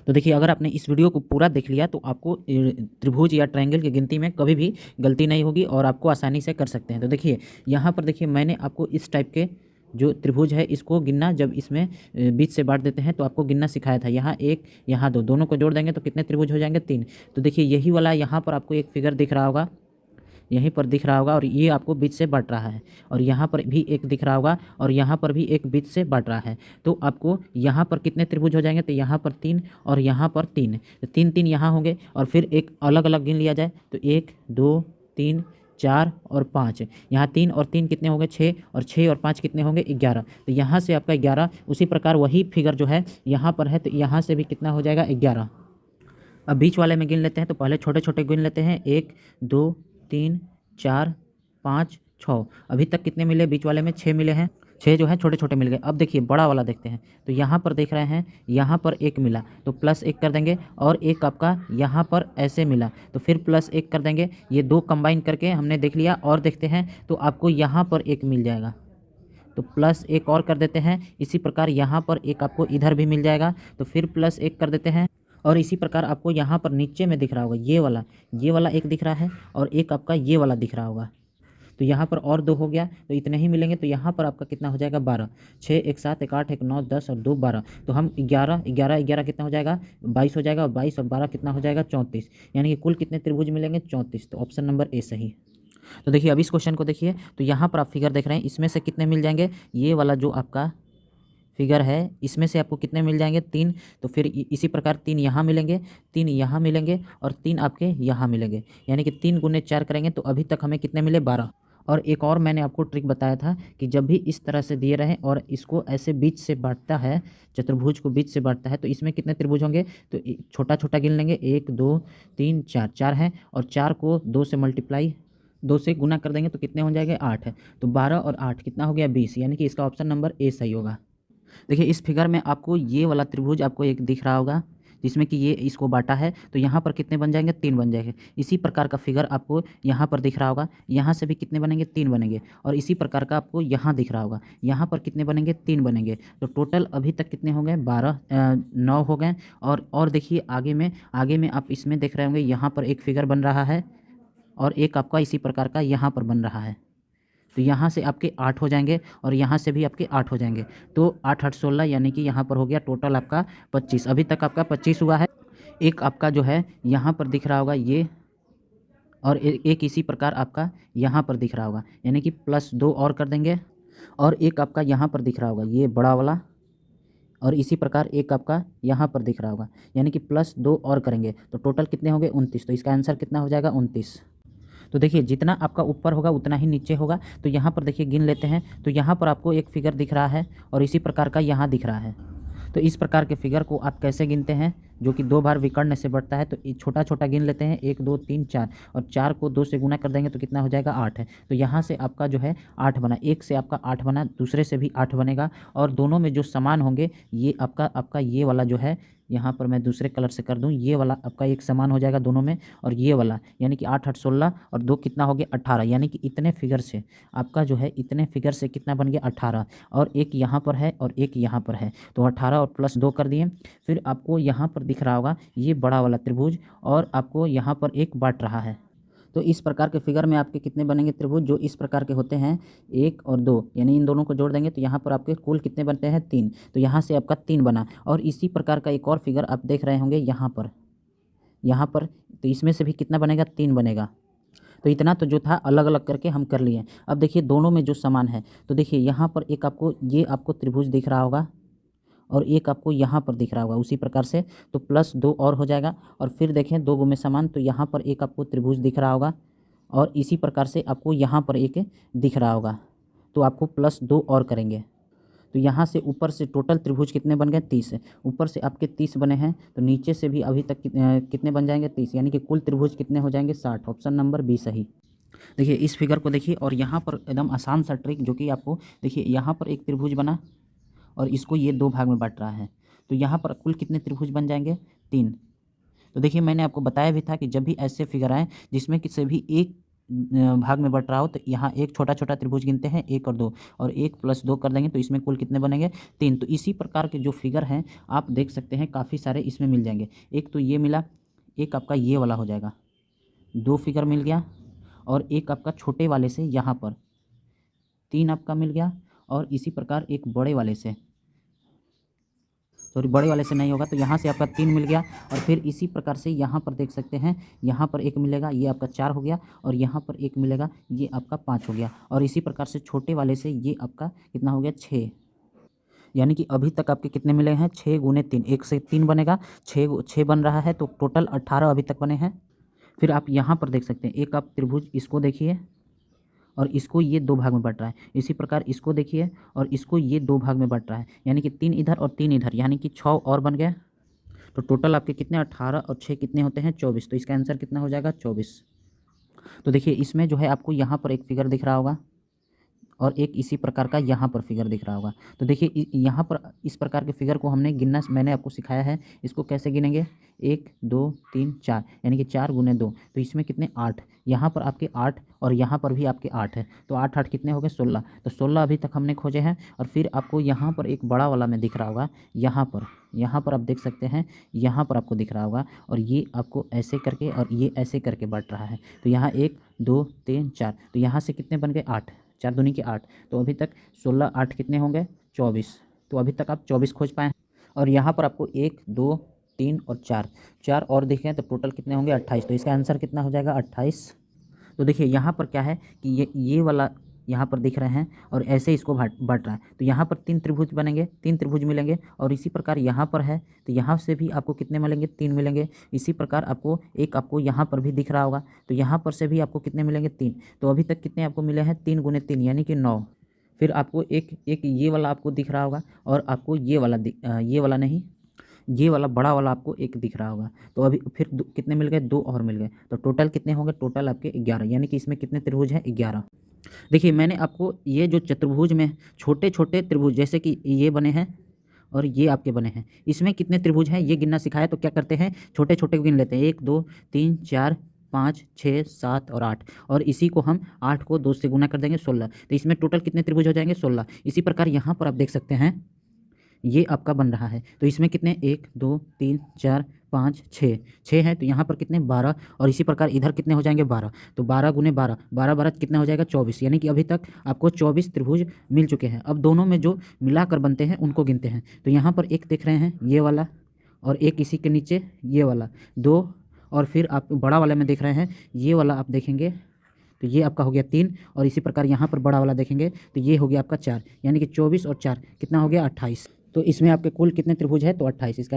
तो देखिए, अगर आपने इस वीडियो को पूरा देख लिया तो आपको त्रिभुज या ट्रायंगल की गिनती में कभी भी गलती नहीं होगी और आपको आसानी से कर सकते हैं। तो देखिए, यहाँ पर देखिए मैंने आपको इस टाइप के जो त्रिभुज है इसको गिनना, जब इसमें बीच से बांट देते हैं तो आपको गिनना सिखाया था। यहाँ एक, यहाँ दो, दोनों को जोड़ देंगे तो कितने त्रिभुज हो जाएंगे? 3। तो देखिए यही वाला यहाँ पर आपको एक फिगर दिख रहा होगा, यहीं पर दिख रहा होगा, और ये आपको बीच से बांट रहा है, और यहाँ पर भी एक दिख रहा होगा, और यहाँ पर भी एक बीच से बांट रहा है। तो आपको यहाँ पर कितने त्रिभुज हो जाएंगे? तो यहाँ पर 3 और यहाँ पर 3, तो 3 3 यहाँ होंगे, और फिर एक अलग अलग गिन लिया जाए तो 1 2 3 4 और 5, यहाँ 3 और 3 कितने होंगे? 6, और 6 और 5 कितने होंगे? 11। तो यहाँ से आपका 11। उसी प्रकार वही फिगर जो है यहाँ पर है, तो यहाँ से भी कितना हो जाएगा? 11। अब बीच वाले में गिन लेते हैं, तो पहले छोटे छोटे गिन लेते हैं। 1 2 3 4 5 6। अभी तक कितने मिले बीच वाले में? 6 मिले हैं। 6 जो है छोटे छोटे मिल गए। अब देखिए बड़ा वाला देखते हैं, तो यहाँ पर देख रहे हैं, यहाँ पर 1 मिला तो +1 कर देंगे, और एक आपका यहाँ पर ऐसे मिला तो फिर +1 कर देंगे। ये दो कंबाइन करके हमने देख लिया, और देखते हैं तो आपको यहाँ पर 1 मिल जाएगा, तो +1 और कर देते हैं। इसी प्रकार यहाँ पर एक आपको इधर भी मिल जाएगा, तो फिर +1 कर देते हैं। और इसी प्रकार आपको यहाँ पर नीचे में दिख रहा होगा ये वाला एक दिख रहा है, और एक आपका ये वाला दिख रहा होगा। तो यहाँ पर और 2 हो गया, तो इतने ही मिलेंगे। तो यहाँ पर आपका कितना हो जाएगा? 12। 6 1 7 1 8 1 9 10 और 2 12। तो हम 11 11 11 कितना हो जाएगा? 22 हो जाएगा, और 22 और 12 कितना हो जाएगा? 34। यानी कि कुल कितने त्रिभुज मिलेंगे? 34। तो ऑप्शन नंबर ए सही। तो देखिए अब इस क्वेश्चन को देखिए, तो यहाँ पर आप फिगर देख रहे हैं, इसमें से कितने मिल जाएंगे? ये वाला जो आपका फिगर है इसमें से आपको कितने मिल जाएंगे? 3। तो फिर इसी प्रकार 3 यहाँ मिलेंगे, 3 यहाँ मिलेंगे, और 3 आपके यहाँ मिलेंगे। यानी कि 3 × 4 करेंगे तो अभी तक हमें कितने मिले? 12। और एक और मैंने आपको ट्रिक बताया था कि जब भी इस तरह से दिए रहें और इसको ऐसे बीच से बांटता है, चतुर्भुज को बीच से बांटता है, तो इसमें कितने त्रिभुज होंगे? तो छोटा छोटा गिन लेंगे। 1 2 3 4, 4 हैं, और 4 को 2 से मल्टीप्लाई, 2 से गुना कर देंगे तो कितने हो जाएंगे? 8 है। तो 12 और 8 कितना हो गया? 20। यानी कि इसका ऑप्शन नंबर ए सही होगा। देखिए इस फिगर में आपको ये वाला त्रिभुज आपको एक दिख रहा होगा, जिसमें कि ये इसको बांटा है, तो यहाँ पर कितने बन जाएंगे? 3 बन जाएंगे। इसी प्रकार का फिगर आपको यहाँ पर दिख रहा होगा, यहाँ से भी कितने बनेंगे? 3 बनेंगे। और इसी प्रकार का आपको यहाँ दिख रहा होगा, यहाँ पर कितने बनेंगे? 3 बनेंगे। तो टोटल अभी तक कितने हो गए? 9 हो गए। और देखिए आगे में आप इसमें देख रहे होंगे, यहाँ पर एक फिगर बन रहा है, और एक आपका इसी प्रकार का यहाँ पर बन रहा है। तो यहाँ से आपके 8 हो जाएंगे, और यहाँ से भी आपके 8 हो जाएंगे। तो 8 8 16, यानी कि यहाँ पर हो गया टोटल आपका 25। अभी तक आपका 25 हुआ है। एक आपका जो है यहाँ पर दिख रहा होगा ये, और एक इसी प्रकार आपका यहाँ पर दिख रहा होगा, यानी कि +2 और कर देंगे। और एक आपका यहाँ पर दिख रहा होगा ये बड़ा वाला, और इसी प्रकार एक आपका यहाँ पर दिख रहा होगा, यानी कि +2 और करेंगे तो टोटल कितने होंगे? 29। तो इसका आंसर कितना हो जाएगा? 29। तो देखिए जितना आपका ऊपर होगा उतना ही नीचे होगा। तो यहाँ पर देखिए गिन लेते हैं, तो यहाँ पर आपको एक फिगर दिख रहा है, और इसी प्रकार का यहाँ दिख रहा है। तो इस प्रकार के फिगर को आप कैसे गिनते हैं? जो कि 2 बार विकर्ण से बढ़ता है, तो छोटा छोटा गिन लेते हैं। 1 2 3 4, और 4 को 2 से गुना कर देंगे तो कितना हो जाएगा? 8 है। तो यहाँ से आपका जो है 8 बना, एक से आपका 8 बना, दूसरे से भी 8 बनेगा, और दोनों में जो समान होंगे ये आपका ये वाला जो है, यहाँ पर मैं दूसरे कलर से कर दूं, ये वाला आपका एक समान हो जाएगा दोनों में, और ये वाला, यानी कि 8 8 16, और 2 कितना हो गया? 18। यानी कि इतने फिगर से आपका जो है, इतने फिगर से कितना बन गया? 18। और एक यहाँ पर है और एक यहाँ पर है, तो 18 और +2 कर दिए। फिर आपको यहाँ पर दिख रहा होगा ये बड़ा वाला त्रिभुज, और आपको यहाँ पर एक बांट रहा है। तो इस प्रकार के फिगर में आपके कितने बनेंगे त्रिभुज? जो इस प्रकार के होते हैं 1 और 2, यानी इन दोनों को जोड़ देंगे तो यहाँ पर आपके कुल कितने बनते हैं? 3। तो यहाँ से आपका 3 बना। और इसी प्रकार का एक और फिगर आप देख रहे होंगे यहाँ पर, तो इसमें से भी कितना बनेगा? 3 बनेगा। तो इतना तो जो था अलग अलग करके हम कर लिए। अब देखिए दोनों में जो समान है, तो देखिए यहाँ पर एक आपको ये आपको त्रिभुज दिख रहा होगा, और एक आपको यहाँ पर दिख रहा होगा उसी प्रकार से, तो +2 और हो जाएगा। और फिर देखें 2 में समान, तो यहाँ पर एक आपको त्रिभुज दिख रहा होगा, और इसी प्रकार से आपको यहाँ पर एक दिख रहा होगा, तो आपको +2 और करेंगे। तो यहाँ से ऊपर से टोटल त्रिभुज कितने बन गए? 30। ऊपर से आपके 30 बने हैं, तो नीचे से भी अभी तक कितने बन जाएंगे? 30। यानी कि कुल त्रिभुज कितने हो जाएंगे? 60। ऑप्शन नंबर बी सही। देखिए इस फिगर को देखिए, और यहाँ पर एकदम आसान सा ट्रिक, जो कि आपको देखिए यहाँ पर एक त्रिभुज बना, और इसको ये 2 भाग में बांट रहा है, तो यहाँ पर कुल कितने त्रिभुज बन जाएंगे? 3। तो देखिए मैंने आपको बताया भी था कि जब भी ऐसे फिगर आए जिसमें कि सभी एक भाग में बट रहा हो तो यहाँ एक छोटा छोटा त्रिभुज गिनते हैं, 1 और 2, और 1 + 2 कर देंगे तो इसमें कुल कितने बनेंगे, 3। तो इसी प्रकार के जो फिगर हैं आप देख सकते हैं काफ़ी सारे इसमें मिल जाएंगे। एक तो ये मिला, एक आपका ये वाला हो जाएगा, 2 फिगर मिल गया, और एक आपका छोटे वाले से यहाँ पर 3 आपका मिल गया, और इसी प्रकार एक बड़े वाले से, सॉरी बड़े वाले से नहीं होगा तो यहाँ से आपका 3 मिल गया, और फिर इसी प्रकार से यहाँ पर देख सकते हैं, यहाँ पर 1 मिलेगा, ये आपका 4 हो गया, और यहाँ पर 1 मिलेगा, ये आपका 5 हो गया, और इसी प्रकार से छोटे वाले से ये आपका कितना हो गया, 6। यानी कि अभी तक आपके कितने मिले हैं, 6 × 3, 1 से 3 बनेगा, 6 बन रहा है, तो टोटल 18 अभी तक बने हैं। फिर आप यहाँ पर देख सकते हैं, एक आप त्रिभुज इसको देखिए और इसको ये 2 भाग में बँट रहा है, इसी प्रकार इसको देखिए और इसको ये 2 भाग में बँट रहा है, यानी कि 3 इधर और 3 इधर, यानी कि 6 और बन गया। तो टोटल आपके कितने, 18 और 6 कितने होते हैं, 24। तो इसका आंसर कितना हो जाएगा, 24। तो देखिए इसमें जो है आपको यहाँ पर एक फिगर दिख रहा होगा और एक इसी प्रकार का यहाँ पर फिगर दिख रहा होगा। तो देखिए यहाँ पर इस प्रकार के फिगर को हमने गिनना, मैंने आपको सिखाया है, इसको कैसे गिनेंगे, 1 2 3 4, यानी कि 4 × 2, तो इसमें कितने, 8। यहाँ पर आपके 8 और यहाँ पर भी आपके 8 है, तो 8 8 कितने हो गए, 16। तो 16 अभी तक हमने खोजे हैं। और फिर आपको यहाँ पर एक बड़ा वाला में दिख रहा होगा, यहाँ पर आप देख सकते हैं, यहाँ पर आपको दिख रहा होगा, और ये आपको ऐसे करके और ये ऐसे करके बढ़ रहा है। तो यहाँ 1 2 3 4, तो यहाँ से कितने बन गए, 8, 4 दूनी के 8, तो अभी तक 16 8 कितने होंगे, 24। तो अभी तक आप 24 खोज पाए हैं। और यहाँ पर आपको 1 2 3 और 4 और देखें तो टोटल कितने होंगे, 28। तो इसका आंसर कितना हो जाएगा, 28। तो देखिए यहाँ पर क्या है कि ये वाला यहाँ पर दिख रहे हैं और ऐसे इसको बढ़ रहा है, तो यहाँ पर 3 त्रिभुज बनेंगे, 3 त्रिभुज मिलेंगे। और इसी प्रकार यहाँ पर है तो यहाँ से भी आपको कितने मिलेंगे, 3 मिलेंगे। इसी प्रकार आपको आपको यहाँ पर भी दिख रहा होगा, तो यहाँ पर से भी आपको कितने मिलेंगे, 3। तो अभी तक कितने आपको मिले हैं, 3 × 3 यानी कि 9। फिर आपको एक ये वाला आपको दिख रहा होगा, और आपको ये वाला नहीं, ये वाला बड़ा वाला आपको एक दिख रहा होगा। तो अभी फिर कितने मिल गए, 2 और मिल गए। तो टोटल कितने होंगे, टोटल आपके 11, यानी कि इसमें कितने त्रिभुज हैं, 11। देखिए मैंने आपको ये जो चतुर्भुज में छोटे छोटे त्रिभुज, जैसे कि ये बने हैं और ये आपके बने हैं, इसमें कितने त्रिभुज हैं ये गिनना सिखाया। तो क्या करते हैं, छोटे छोटे गिन लेते हैं, 1 2 3 4 5 6 7 और 8, और इसी को हम 8 को 2 से गुना कर देंगे, 16। तो इसमें टोटल कितने त्रिभुज हो जाएंगे, 16। इसी प्रकार यहाँ पर आप देख सकते हैं ये आपका बन रहा है, तो इसमें कितने, 1 2 3 4 5 6 हैं, तो यहाँ पर कितने, 12। और इसी प्रकार इधर कितने हो जाएंगे, 12। तो 12 × 12, 12 12 कितना हो जाएगा, 24। यानी कि अभी तक आपको 24 त्रिभुज मिल चुके हैं। अब दोनों में जो मिलाकर बनते हैं उनको गिनते हैं। तो यहाँ पर एक देख रहे हैं ये वाला, और एक इसी के नीचे ये वाला 2, और फिर आप बड़ा वाला में देख रहे हैं ये वाला, आप देखेंगे तो ये आपका हो गया 3, और इसी प्रकार यहाँ पर बड़ा वाला देखेंगे तो ये हो गया आपका 4, यानी कि 24 और 4 कितना हो गया, 28। तो इसमें आपके कुल कितने त्रिभुज है, तो 28। इसका